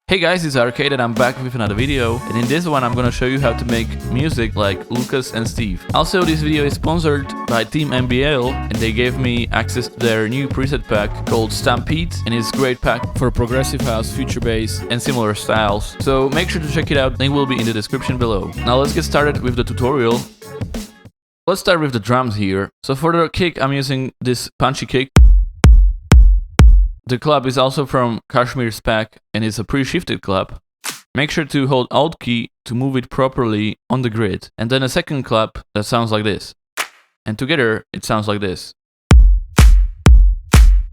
Hey guys, it's Arcade and I'm back with another video, and in this one I'm gonna show you how to make music like Lucas and Steve. Also, this video is sponsored by Team MBL and they gave me access to their new preset pack called Stampede, and it's a great pack for progressive house, future bass and similar styles. So make sure to check it out, link will be in the description below. Now let's get started with the tutorial. Let's start with the drums here. So for the kick I'm using this punchy kick. The clap is also from Kashmir's pack and it's a pre-shifted clap. Make sure to hold Alt key to move it properly on the grid. And then a second clap that sounds like this. And together it sounds like this.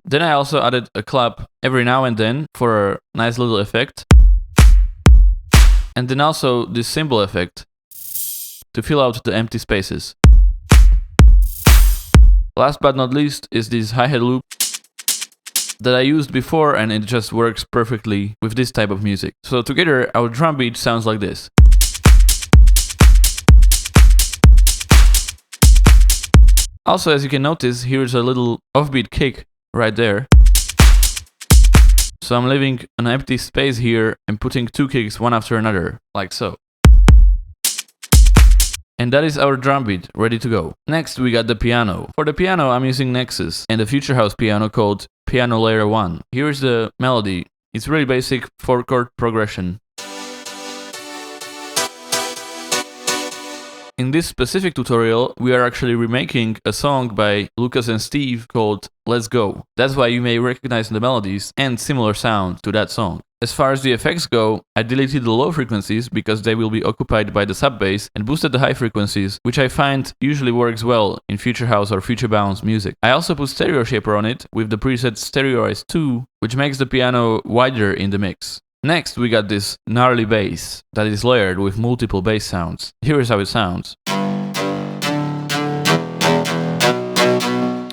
Then I also added a clap every now and then for a nice little effect. And then also this cymbal effect to fill out the empty spaces. Last but not least is this hi-hat loop that I used before, and it just works perfectly with this type of music. So together our drum beat sounds like this. Also, as you can notice, here's a little offbeat kick right there. So I'm leaving an empty space here and putting two kicks one after another, like so. And that is our drum beat, ready to go. Next we got the piano. For the piano I'm using Nexus and a future house piano called Piano Layer 1. Here's the melody. It's really basic 4-chord progression. In this specific tutorial, we are actually remaking a song by Lucas and Steve called Let's Go. That's why you may recognize the melodies and similar sound to that song. As far as the effects go, I deleted the low frequencies because they will be occupied by the sub bass and boosted the high frequencies, which I find usually works well in future house or future bounce music. I also put stereo shaper on it with the preset Stereoize 2, which makes the piano wider in the mix. Next we got this gnarly bass that is layered with multiple bass sounds. Here is how it sounds.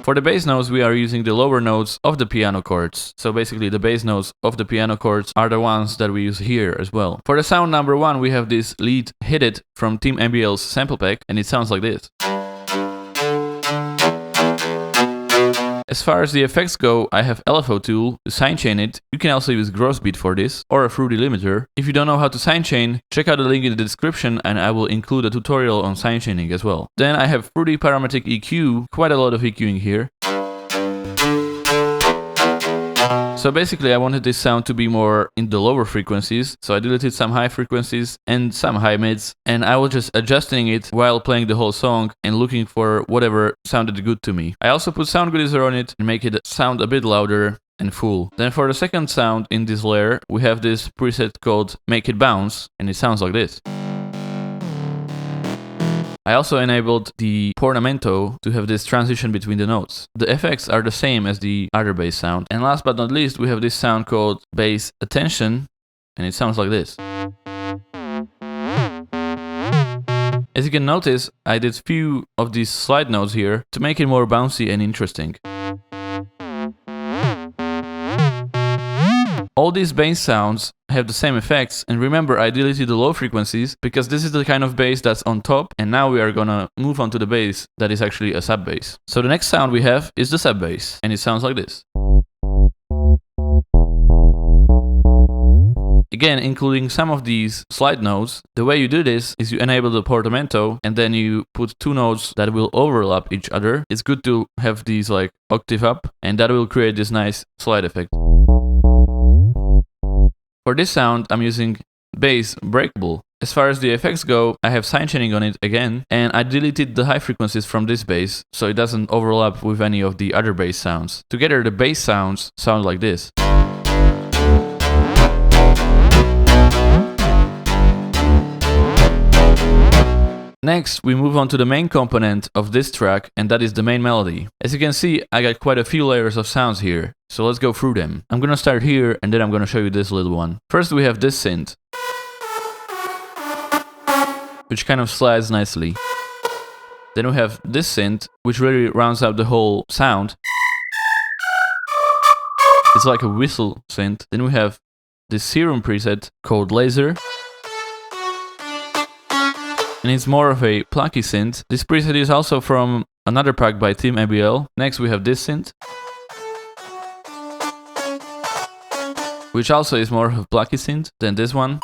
For the bass notes we are using the lower notes of the piano chords. So basically the bass notes of the piano chords are the ones that we use here as well. For the sound number 1 we have this lead Hit It from Team MBL's sample pack, and it sounds like this. As far as the effects go, I have LFO tool to sidechain it. You can also use Grossbeat for this, or a Fruity limiter. If you don't know how to sidechain, check out the link in the description and I will include a tutorial on sidechaining as well. Then I have Fruity Parametric EQ, quite a lot of EQing here. So basically I wanted this sound to be more in the lower frequencies, so I deleted some high frequencies and some high mids, and I was just adjusting it while playing the whole song and looking for whatever sounded good to me. I also put sound goodizer on it and make it sound a bit louder and full. Then for the second sound in this layer, we have this preset called Make It Bounce, and it sounds like this. I also enabled the portamento to have this transition between the notes. The effects are the same as the other bass sound. And last but not least, we have this sound called Bass Attention, and it sounds like this. As you can notice, I did few of these slide notes here to make it more bouncy and interesting. All these bass sounds have the same effects, and remember I deleted the low frequencies because this is the kind of bass that's on top, and now we are gonna move on to the bass that is actually a sub bass. So the next sound we have is the sub bass, and it sounds like this. Again, including some of these slide notes. The way you do this is you enable the portamento and then you put two notes that will overlap each other. It's good to have these like octave up, and that will create this nice slide effect. For this sound, I'm using Bass Breakable. As far as the effects go, I have sidechaining on it again, and I deleted the high frequencies from this bass, so it doesn't overlap with any of the other bass sounds. Together, the bass sounds sound like this. Next, we move on to the main component of this track, and that is the main melody. As you can see, I got quite a few layers of sounds here, so let's go through them. I'm gonna start here, and then I'm gonna show you this little one. First we have this synth, which kind of slides nicely. Then we have this synth, which really rounds out the whole sound. It's like a whistle synth. Then we have this serum preset called Laser, and it's more of a plucky synth. This preset is also from another pack by Team MBL. Next we have this synth. which also is more of a plucky synth than this one,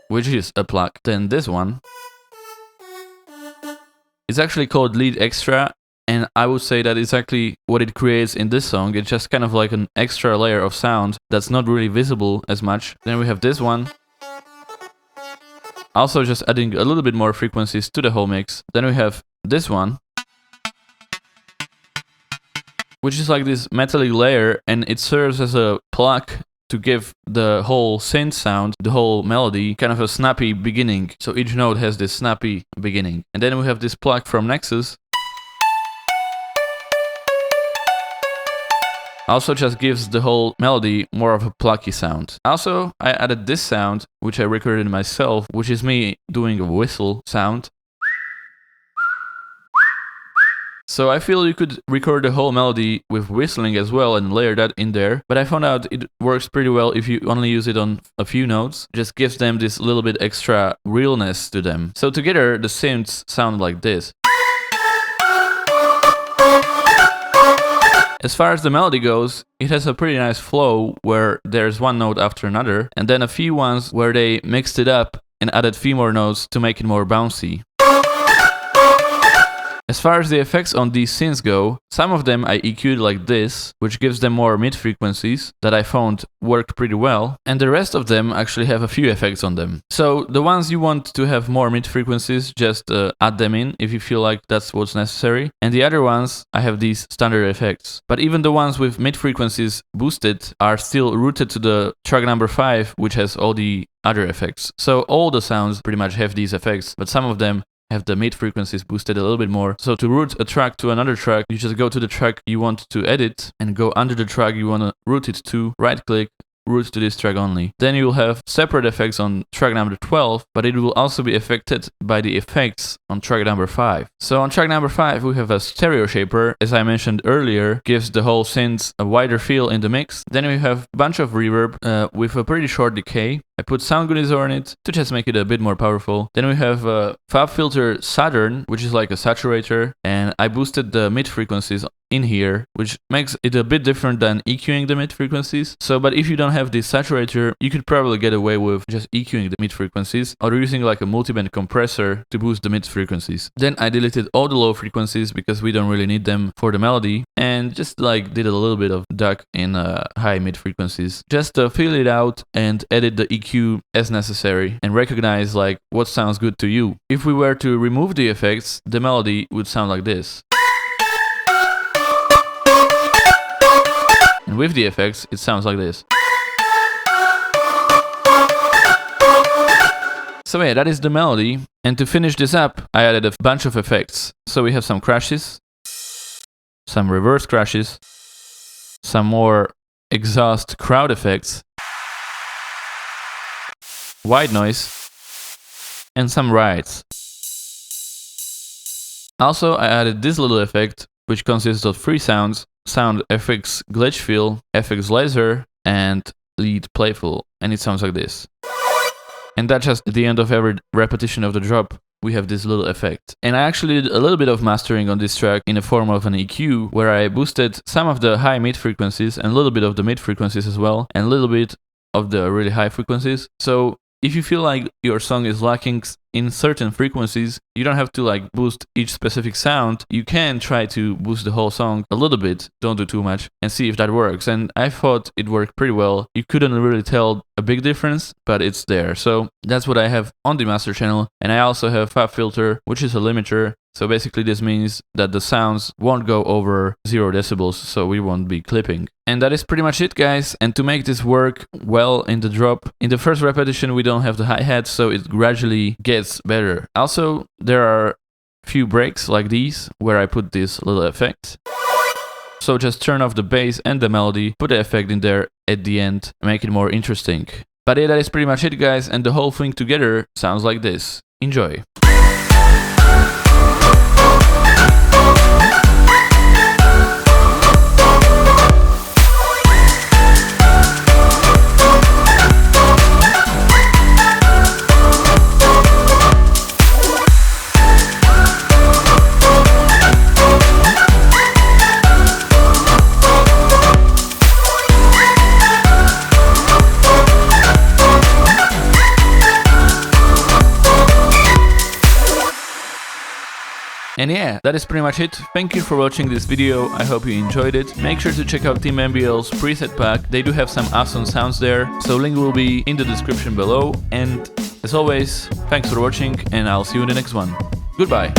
which is a pluck, than this one. It's actually called lead extra, and I would say that it's actually what it creates in this song. It's just kind of like an extra layer of sound that's not really visible as much. Then we have this one, also just adding a little bit more frequencies to the whole mix. Then we have this one, which is like this metallic layer, and it serves as a pluck to give the whole synth sound, the whole melody, kind of a snappy beginning. So each note has this snappy beginning. And then we have this pluck from Nexus. Also just gives the whole melody more of a plucky sound. Also, I added this sound, which I recorded myself, which is me doing a whistle sound. So I feel you could record the whole melody with whistling as well and layer that in there, but I found out it works pretty well if you only use it on a few notes. It just gives them this little bit extra realness to them. So together the synths sound like this. As far as the melody goes, it has a pretty nice flow where there's one note after another, and then a few ones where they mixed it up and added a few more notes to make it more bouncy. As far as the effects on these synths go, some of them I EQ'd like this, which gives them more mid-frequencies that I found work pretty well, and the rest of them actually have a few effects on them. So the ones you want to have more mid-frequencies, just add them in if you feel like that's what's necessary, and the other ones, I have these standard effects. But even the ones with mid-frequencies boosted are still rooted to the track number 5, which has all the other effects. So all the sounds pretty much have these effects, but some of them have the mid frequencies boosted a little bit more. So to route a track to another track, you just go to the track you want to edit and go under the track you want to route it to, right click, route to this track only. Then you will have separate effects on track number 12, but it will also be affected by the effects on track number 5. So on track number 5 we have a stereo shaper, as I mentioned earlier, gives the whole synth a wider feel in the mix. Then we have a bunch of reverb with a pretty short decay. I put Soundgoodizer on it to just make it a bit more powerful. Then we have a FabFilter Saturn, which is like a saturator, and I boosted the mid frequencies in here, which makes it a bit different than EQing the mid frequencies. So, but if you don't have this saturator, you could probably get away with just EQing the mid frequencies or using like a multiband compressor to boost the mid frequencies. Then I deleted all the low frequencies because we don't really need them for the melody, and just like did a little bit of duck in high mid frequencies, just to feel it out and edit the EQ as necessary and recognize like what sounds good to you. If we were to remove the effects, the melody would sound like this. And with the effects, it sounds like this. So yeah, that is the melody. And to finish this up, I added a bunch of effects. So we have some crashes, some reverse crashes, some more exhaust crowd effects, white noise, and some rides. Also, I added this little effect, which consists of 3 sounds: Sound FX Glitch Fill, FX Laser, and Lead Playful, and it sounds like this. And that's just at the end of every repetition of the drop, we have this little effect. And I actually did a little bit of mastering on this track in the form of an EQ, where I boosted some of the high mid frequencies and a little bit of the mid frequencies as well, and a little bit of the really high frequencies. So if you feel like your song is lacking in certain frequencies, you don't have to like boost each specific sound. You can try to boost the whole song a little bit, don't do too much, and see if that works. And I thought it worked pretty well. You couldn't really tell a big difference, but it's there. So that's what I have on the master channel. And I also have FabFilter, which is a limiter. So basically this means that the sounds won't go over 0 decibels, so we won't be clipping. And that is pretty much it, guys. And to make this work well in the drop, in the first repetition we don't have the hi-hat, so it gradually gets better. Also, there are a few breaks like these, where I put this little effect. So just turn off the bass and the melody, put the effect in there at the end, make it more interesting. But yeah, that is pretty much it, guys, and the whole thing together sounds like this. Enjoy! And yeah, that is pretty much it. Thank you for watching this video, I hope you enjoyed it. Make sure to check out Team MBL's preset pack, they do have some awesome sounds there, so link will be in the description below. And as always, thanks for watching and I'll see you in the next one. Goodbye!